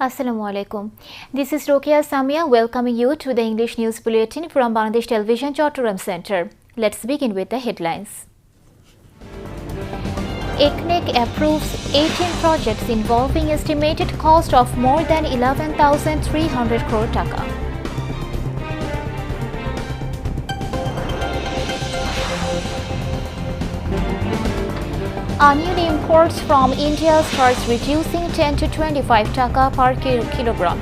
Assalamu alaikum. This is Rokia Samia welcoming you to the English News Bulletin from Bangladesh Television Chattogram Center. Let's begin with the headlines. ICNIC approves 18 projects involving estimated cost of more than 11,300 crore taka. Onion imports from India starts reducing 10 to 25 taka per kilogram.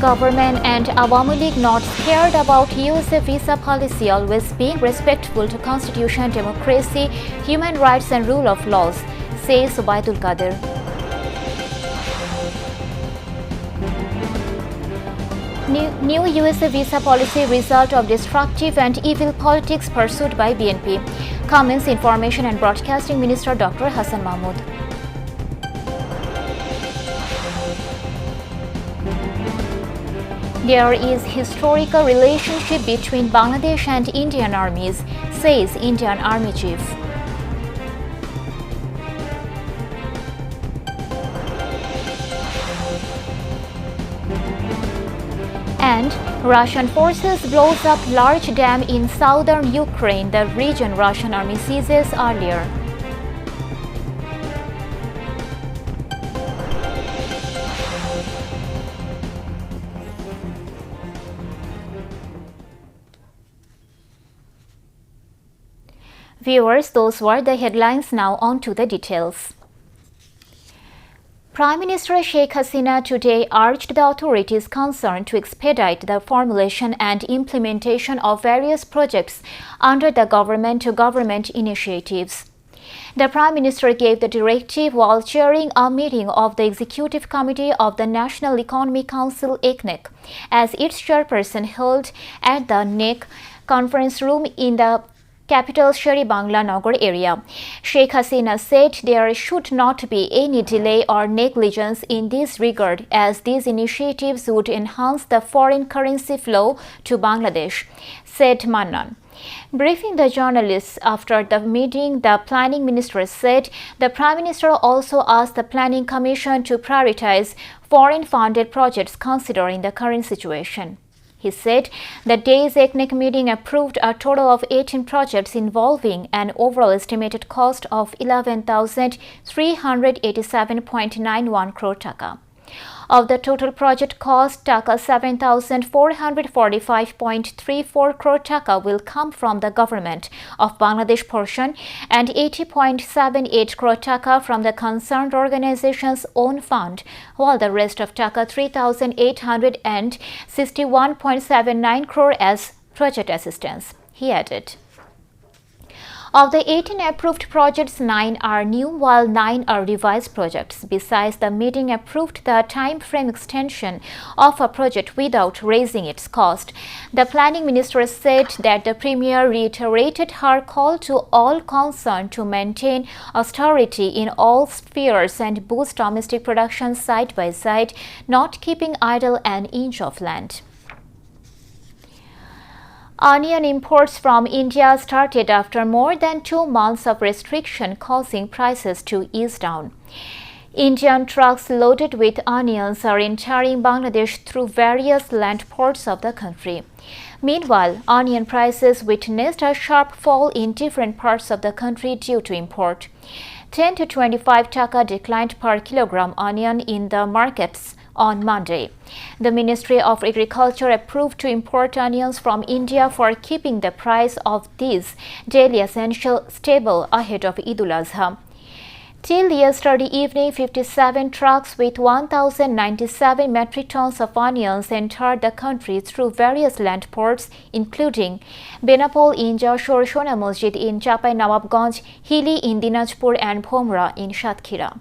Government and Awami League not scared about USA visa policy, always being respectful to constitution, democracy, human rights and rule of laws, says Ubaidul Qadir. New USA visa policy result of destructive and evil politics pursued by BNP, comments Information and Broadcasting Minister Dr. Hassan Mahmood. There is historical relationship between Bangladesh and Indian armies, says Indian Army Chief. And Russian forces blows up large dam in southern Ukraine, the region Russian army seizes earlier. Viewers, those were the headlines. Now on to the details. Prime Minister Sheikh Hasina today urged the authorities concerned to expedite the formulation and implementation of various projects under the government-to-government initiatives. The Prime Minister gave the directive while chairing a meeting of the Executive Committee of the National Economic Council (ICNIC), as its chairperson held at the NEC conference room in the capital Sheri Bangla Nagar area. Sheikh Hasina said there should not be any delay or negligence in this regard, as these initiatives would enhance the foreign currency flow to Bangladesh, said Mannan. Briefing the journalists after the meeting, the Planning Minister said the Prime Minister also asked the Planning Commission to prioritize foreign-funded projects considering the current situation. He said the day's ICNIC meeting approved a total of 18 projects involving an overall estimated cost of 11,387.91 crore taka. Of the total project cost, taka 7,445.34 crore taka will come from the government of Bangladesh portion and 80.78 crore taka from the concerned organization's own fund, while the rest of taka 3,861.79 crore as project assistance, he added. Of the 18 approved projects, 9 are new while 9 are revised projects. Besides, the meeting approved the time frame extension of a project without raising its cost. The Planning Minister said that the Premier reiterated her call to all concerned to maintain austerity in all spheres and boost domestic production side by side, not keeping idle an inch of land. Onion imports from India started after more than 2 months of restriction, causing prices to ease down. Indian trucks loaded with onions are entering Bangladesh through various land ports of the country. Meanwhile, onion prices witnessed a sharp fall in different parts of the country due to import. 10 to 25 taka declined per kilogram onion in the markets on Monday. The Ministry of Agriculture approved to import onions from India for keeping the price of these daily essentials stable ahead of Eid ul-Azha. Till yesterday evening, 57 trucks with 1,097 metric tons of onions entered the country through various land ports, including Benapol in Jashore, Shona Masjid in Chapai Nawabganj, Hili in Dinajpur and Bhomra in Satkhira.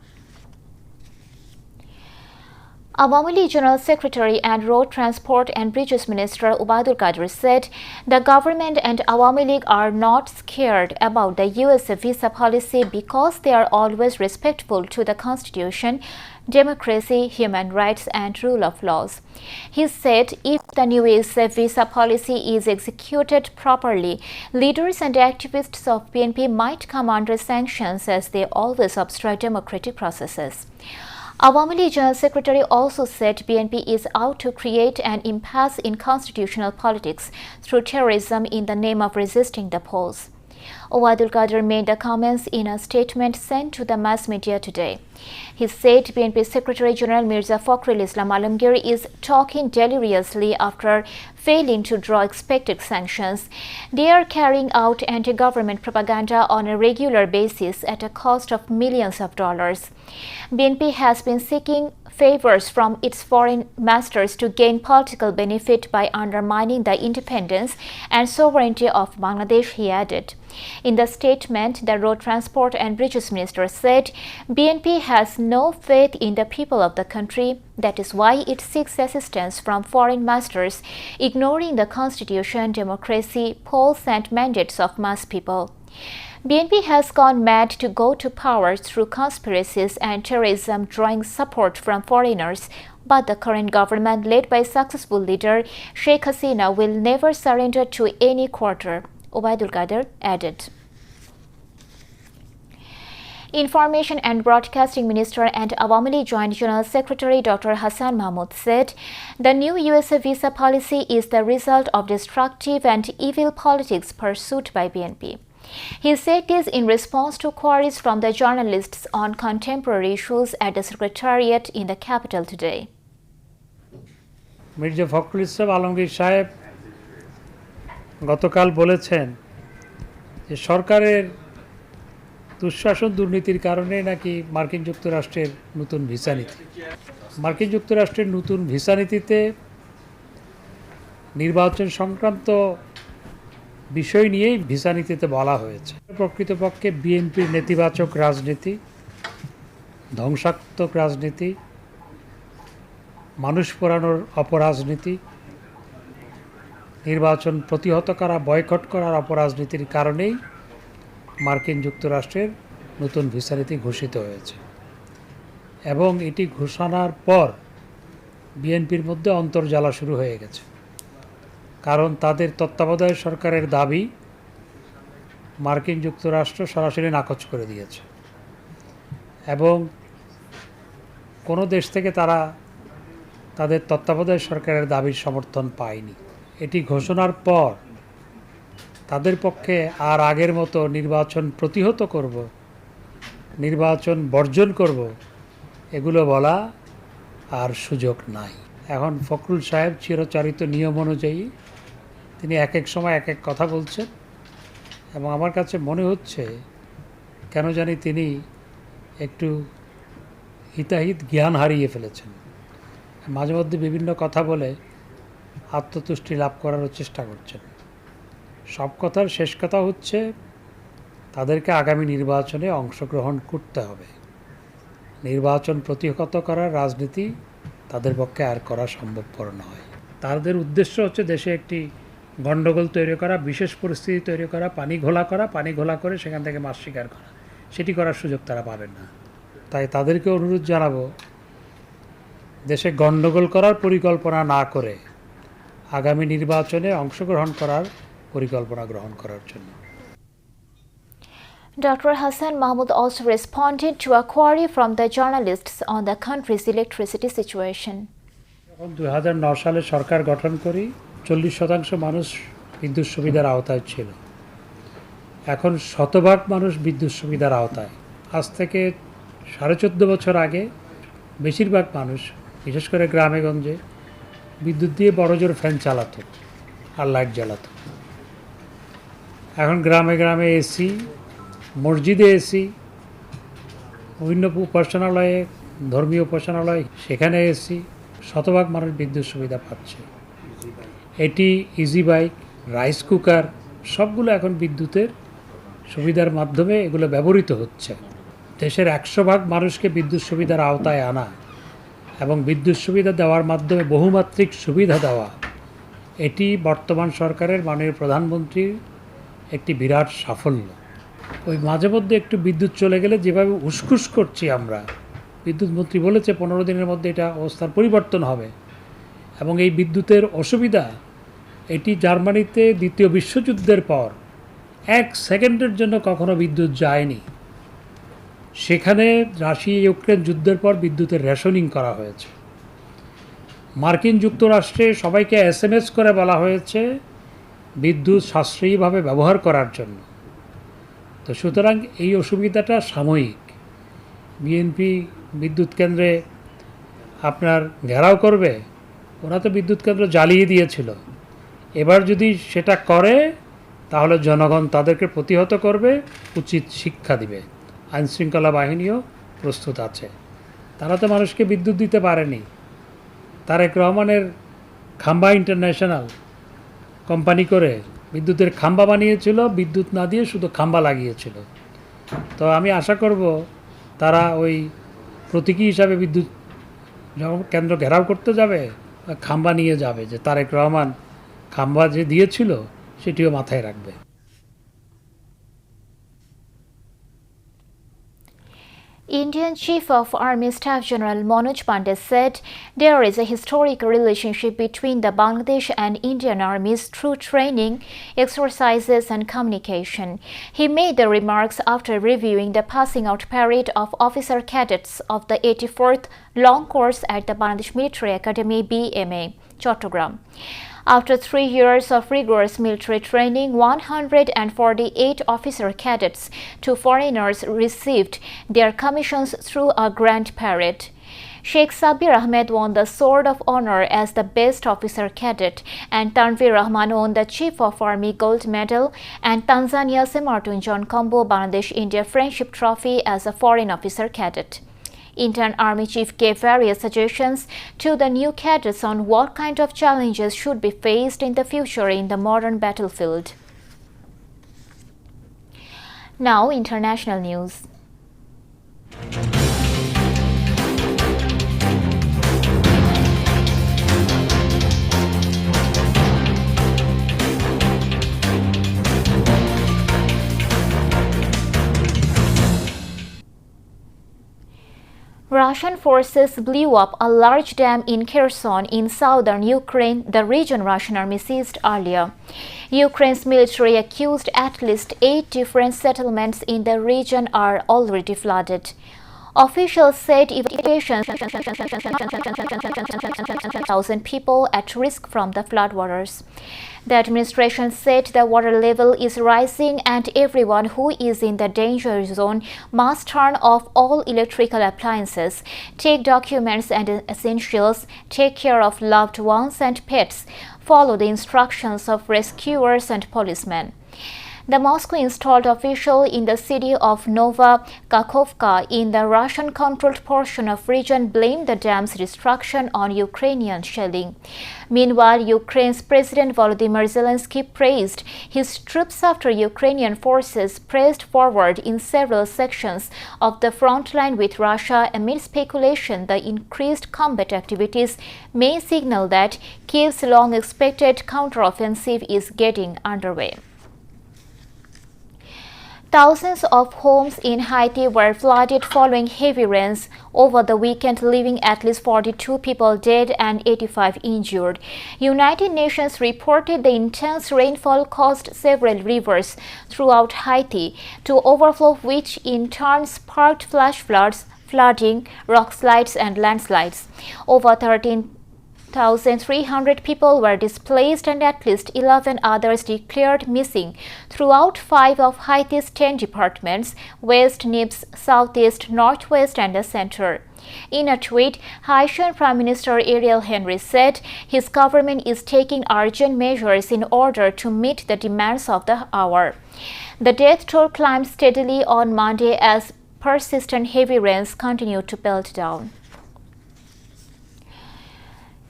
Awami League General Secretary and Road Transport and Bridges Minister Ubaidul Qadir said the government and Awami League are not scared about the US visa policy because they are always respectful to the Constitution, democracy, human rights and rule of laws. He said if the new US visa policy is executed properly, leaders and activists of BNP might come under sanctions as they always obstruct democratic processes. Awami League General Secretary also said BNP is out to create an impasse in constitutional politics through terrorism in the name of resisting the polls. Ubaidul Qadir made the comments in a statement sent to the mass media today. He said BNP Secretary General Mirza Fakhrul Islam Alamgir is talking deliriously after failing to draw expected sanctions. They are carrying out anti-government propaganda on a regular basis at a cost of millions of dollars. BNP has been seeking favors from its foreign masters to gain political benefit by undermining the independence and sovereignty of Bangladesh, he added. In the statement, the Road Transport and Bridges Minister said BNP has no faith in the people of the country. That is why it seeks assistance from foreign masters, ignoring the constitution, democracy, polls and mandates of mass people. BNP has gone mad to go to power through conspiracies and terrorism, drawing support from foreigners. But the current government, led by successful leader Sheikh Hasina, will never surrender to any quarter, Ubaidul Qadir added. Information and Broadcasting Minister and Awami League Joint General Secretary Dr. Hassan Mahmood said the new US visa policy is the result of destructive and evil politics pursued by BNP. He said this in response to queries from the journalists on contemporary issues at the Secretariat in the capital today. Mirza Fakhrul Islam Alamgir সাহেব গতকাল বলেছেন যে সরকারের দুঃশাসন দুর্নীতির কারণে নাকি মার্কিন যুক্তরাষ্ট্রের নতুন ভিসা নীতি। মার্কিন যুক্তরাষ্ট্রের নতুন ভিসা নীতিতে নির্বাচন সংক্রান্ত বিষয় নিয়েই ভিসা নীতিতে বলা হয়েছে। প্রকৃতপক্ষে বিএনপির নেতিবাচক রাজনীতি, ধ্বংসাত্মক রাজনীতি, মানুষ পোড়ানোর অপরাজনীতি, নির্বাচন প্রতিহত করা, বয়কট করার অপরাজনীতির কারণেই মার্কিন যুক্তরাষ্ট্রের নতুন ভিসা নীতি ঘোষিত হয়েছে এবং এটি ঘোষণার পর বিএনপির মধ্যে অন্তর্জ্বালা শুরু হয়ে গেছে। কারণ তাদের তত্ত্বাবধায়ক সরকারের দাবি মার্কিন যুক্তরাষ্ট্র সরাসরি নাকচ করে দিয়েছে এবং কোনো দেশ থেকে তারা তাদের তত্ত্বাবধায়ক সরকারের দাবির সমর্থন পায়নি। এটি ঘোষণার পর তাদের পক্ষে আর আগের মতো নির্বাচন প্রতিহত করব, নির্বাচন বর্জন করব, এগুলো বলা আর সুযোগ নাই। এখন ফখরুল সাহেব চিরচারিত নিয়ম অনুযায়ী তিনি এক এক সময় এক এক কথা বলছেন এবং আমার কাছে মনে হচ্ছে কেন জানি তিনি একটু হিতাহিত জ্ঞান হারিয়ে ফেলেছেন। মাঝে মধ্যে বিভিন্ন কথা বলে আত্মতুষ্টি লাভ করারও চেষ্টা করছেন। সব কথার শেষ কথা হচ্ছে তাদেরকে আগামী নির্বাচনে অংশগ্রহণ করতে হবে। নির্বাচন প্রতিহত করার রাজনীতি তাদের পক্ষে আর করা সম্ভবপর নয়। তাদের উদ্দেশ্য হচ্ছে দেশে একটি গণ্ডগোল তৈরি করা, বিশেষ পরিস্থিতি তৈরি করা, পানি ঘোলা করে সেখান থেকে মাছ শিকার করা। সেটি করার সুযোগ তারা পাবেন না। তাই তাদেরকে অনুরোধ জানাবো দেশে গণ্ডগোল করার পরিকল্পনা না করে আগামী নির্বাচনে অংশগ্রহণ করার পরিকল্পনা গ্রহণ করার জন্য। Dr. Hassan Mahmood also responded to a query from the journalists on the country's electricity situation. 2009 সালে সরকার গঠন করি 40% মানুষ বিদ্যুৎ সুবিধার আওতায় ছিল। এখন শতভাগ মানুষ বিদ্যুৎ সুবিধার আওতায়। আজ থেকে 14.5 বছর আগে বেশিরভাগ মানুষ, বিশেষ করে গ্রামে গঞ্জে, বিদ্যুৎ দিয়ে বড় জোর ফ্যান চালাতো আর লাইট জ্বালাতো। এখন গ্রামে গ্রামে এসি, মসজিদে এসি, বিভিন্ন উপাসনালয়ে, ধর্মীয় উপাসনালয়, সেখানে এসি, শতভাগ মানুষ বিদ্যুৎ সুবিধা পাচ্ছে। এটি ইজি বাইক, রাইস কুকার সবগুলো এখন বিদ্যুতের সুবিধার মাধ্যমে এগুলো ব্যবহৃত হচ্ছে। দেশের 100 ভাগ মানুষকে বিদ্যুৎ সুবিধার আওতায় আনা এবং বিদ্যুৎ সুবিধা দেওয়ার মাধ্যমে বহুমাত্রিক সুবিধা দেওয়া, এটি বর্তমান সরকারের মাননীয় প্রধানমন্ত্রীর একটি বিরাট সাফল্য। ওই মাঝে মধ্যে একটু বিদ্যুৎ চলে গেলে যেভাবে উসখুস করছি আমরা, বিদ্যুৎ মন্ত্রী বলেছে 15 দিনের মধ্যে এটা অবস্থার পরিবর্তন হবে। এবং এই বিদ্যুতের অসুবিধা, এটি জার্মানিতে দ্বিতীয় বিশ্বযুদ্ধের পর 1 সেকেন্ডের জন্য কখনো বিদ্যুৎ যায়নি। সেখানে রাশিয়া ইউক্রেন যুদ্ধের পর বিদ্যুতের রেশনিং করা হয়েছে। মার্কিন যুক্তরাষ্ট্রে সবাইকে SMS করে বলা হয়েছে বিদ্যুৎ সাশ্রয়ীভাবে ব্যবহার করার জন্য। তো সুতরাং এই অসুবিধাটা সাময়িক। বিএনপি বিদ্যুৎ কেন্দ্রে আপনার ঘেরাও করবে, ওরা তো বিদ্যুৎ কেন্দ্র জ্বালিয়ে দিয়েছিল। এবার যদি সেটা করে তাহলে জনগণ তাদেরকে প্রতিহত করবে, উচিত শিক্ষা দিবে। আইনশৃঙ্খলা বাহিনীও প্রস্তুত আছে। তারা তো মানুষকে বিদ্যুৎ দিতে পারেনি। তারেক রহমানের খাম্বা ইন্টারন্যাশনাল কোম্পানি করে বিদ্যুতের খাম্বা বানিয়েছিল, বিদ্যুৎ না দিয়ে শুধু খাম্বা লাগিয়েছিল। তো আমি আশা করব তারা ওই প্রতীকী হিসাবে বিদ্যুৎ কেন্দ্র ঘেরাও করতে যাবে, খাম্বা নিয়ে যাবে, যে তারেক রহমান খাম্বা যে দিয়েছিল সেটিও মাথায় রাখবে। Indian Chief of Army Staff General Manoj Pandey said there is a historic relationship between the Bangladesh and Indian armies through training, exercises and communication. He made the remarks after reviewing the passing out parade of officer cadets of the 84th Long Course at the Bangladesh Military Academy BMA, Chattogram. After 3 years of rigorous military training, 148 officer cadets, 2 foreigners, received their commissions through a grand parade. Sheikh Sabir Ahmed won the Sword of Honor as the Best Officer Cadet, and Tanvir Rahman won the Chief of Army Gold Medal, and Tanzania Semartun John Combo Bangladesh-India Friendship Trophy as a Foreign Officer Cadet. Indian Army Chief gave various suggestions to the new cadets on what kind of challenges should be faced in the future in the modern battlefield. Now, international news. Russian forces blew up a large dam in Kherson in southern Ukraine, the region Russian army seized earlier. Ukraine's military accused at least 8 different settlements in the region are already flooded. Officials said evacuation 1,000 people at risk from the floodwaters. The administration said the water level is rising and everyone who is in the danger zone must turn off all electrical appliances, take documents and essentials, take care of loved ones and pets, follow the instructions of rescuers and policemen. The Moscow-installed official in the city of Novokakhovka in the Russian-controlled portion of region blamed the dam's destruction on Ukrainian shelling. Meanwhile, Ukraine's President Volodymyr Zelensky praised his troops after Ukrainian forces pressed forward in several sections of the front line with Russia amid speculation the increased combat activities may signal that Kyiv's long-expected counteroffensive is getting underway. Thousands of homes in Haiti were flooded following heavy rains over the weekend, leaving at least 42 people dead and 85 injured. United Nations reported the intense rainfall caused several rivers throughout Haiti to overflow, which in turn sparked flash floods, flooding, rock slides and landslides. Over 13,300 people were displaced and at least 11 others declared missing throughout 5 of Haiti's 10 departments: West, Nibs, Southeast, Northwest and the center. In a tweet, Haitian Prime Minister Ariel Henry said his government is taking urgent measures in order to meet the demands of the hour. The death toll climbed steadily on Monday as persistent heavy rains continued to pelt down.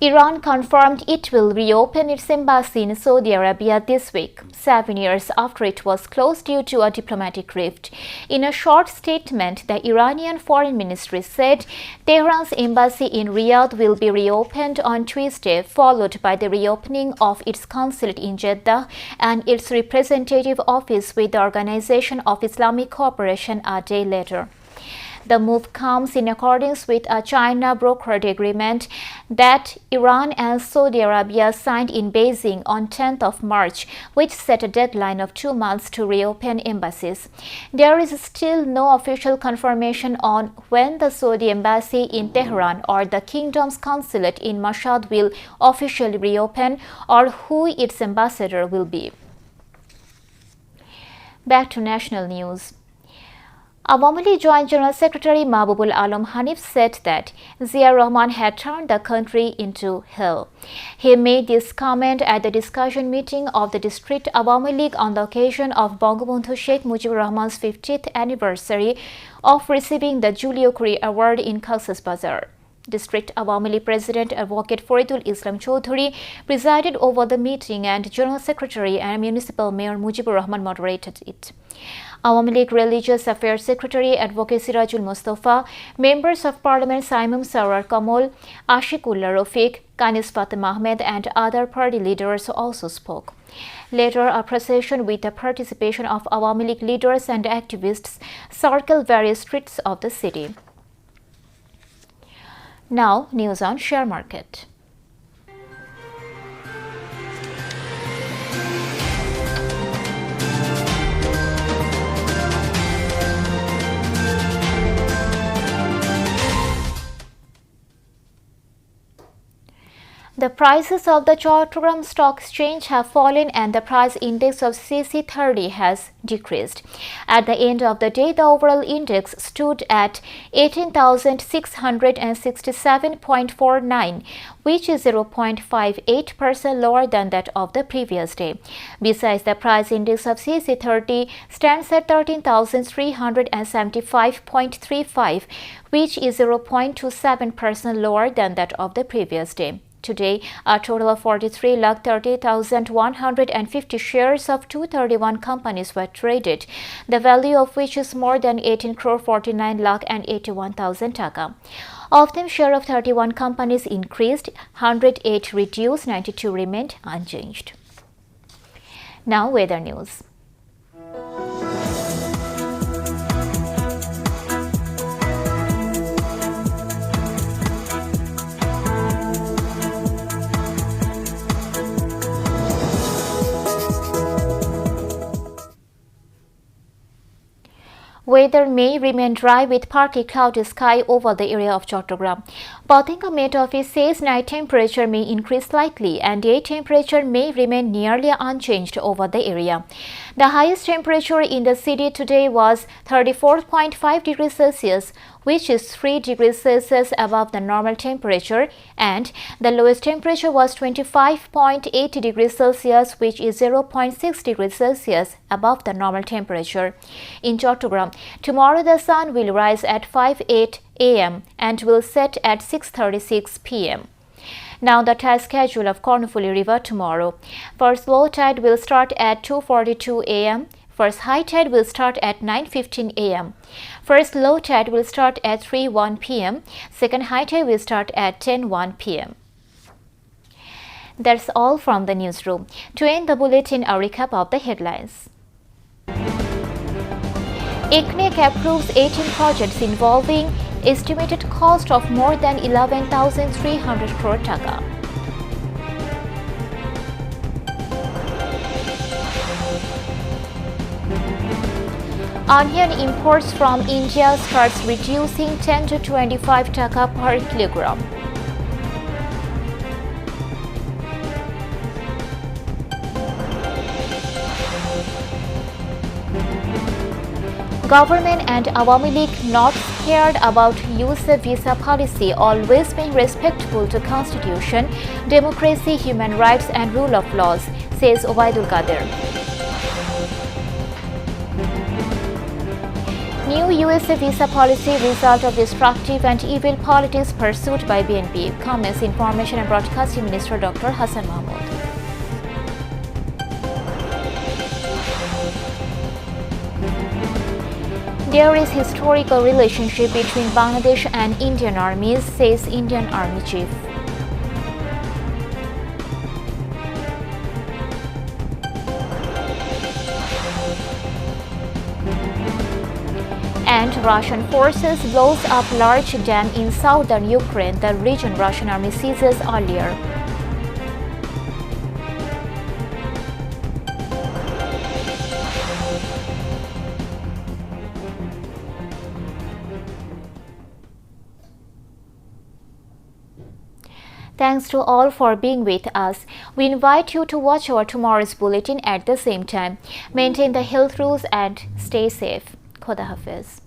Iran confirmed it will reopen its embassy in Saudi Arabia this week, 7 years after it was closed due to a diplomatic rift. In a short statement, the Iranian Foreign Ministry said Tehran's embassy in Riyadh will be reopened on Tuesday, followed by the reopening of its consulate in Jeddah and its representative office with the Organization of Islamic Cooperation a day later. The move comes in accordance with a China-brokered agreement that Iran and Saudi Arabia signed in Beijing on 10th of March, which set a deadline of 2 months to reopen embassies. There is still no official confirmation on when the Saudi embassy in Tehran or the kingdom's consulate in Mashhad will officially reopen or who its ambassador will be. Back to national news. Awami League Joint General Secretary Mahbubul Alam Hanif said that Zia Rahman had turned the country into hell. He made this comment at the discussion meeting of the District Awami League on the occasion of Bangabandhu Sheikh Mujibur Rahman's 50th anniversary of receiving the Julio Kuri Award in Cox's Bazar. District Awami League President Advocate Faridul Islam Chaudhuri presided over the meeting and General Secretary and Municipal Mayor Mujibur Rahman moderated it. Awami League Religious Affairs Secretary Advocate Sirajul Mustafa, Members of Parliament Saimum Sarar Kamal, Ashikullah Rafiq, Kanis Fatim Ahmed and other party leaders also spoke. Later, a procession with the participation of Awami League leaders and activists circled various streets of the city. Now, news on share market. The prices of the Chattogram Stock Exchange have fallen and the price index of CC30 has decreased. At the end of the day, the overall index stood at 18,667.49, which is 0.58% lower than that of the previous day. Besides, the price index of CC30 stands at 13,375.35, which is 0.27% lower than that of the previous day. Today, a total of 43,30,150 shares of 231 companies were traded, the value of which is more than 18 crore 49 lakh and 81,000 taka. Of them, share of 31 companies increased, 108 reduced, 92 remained unchanged. Now, weather news. Weather may remain dry with partly cloudy sky over the area of Chattogram. Bathinga Met Office says night temperature may increase slightly and day temperature may remain nearly unchanged over the area. The highest temperature in the city today was 34.5 degrees Celsius, which is 3 degrees Celsius above the normal temperature, and the lowest temperature was 25.8 degrees Celsius, which is 0.6 degrees Celsius above the normal temperature. In Chattogram, tomorrow the sun will rise at 5:08 a.m. and will set at 6:36 p.m. Now the tide schedule of Kornufuli River tomorrow. First low tide will start at 2:42 a.m. First high tide will start at 9:15 a.m. First low tide will start at 3:01 p.m. Second high tide will start at 10:01 p.m. That's all from the newsroom. To end the bulletin, a recap of the headlines. ICNEC approves 18 projects involving estimated cost of more than 11,300 crore taka. Onion imports from India starts reducing 10 to 25 taka per kilogram. Government and Awami League not scared about Yusuf visa policy, always being respectful to Constitution, democracy, human rights and rule of laws, says Obaidul Qadir. New USA visa policy result of destructive and evil politics pursued by BNP, comments Information and Broadcasting Minister Dr. Hassan Mahmood. There is historical relationship between Bangladesh and Indian armies, says Indian Army Chief. And Russian forces blows up large dam in southern Ukraine, the region Russian army seizes earlier. Thanks to all for being with us. We invite you to watch our tomorrow's bulletin at the same time. Maintain the health rules and stay safe. Khoda Hafiz.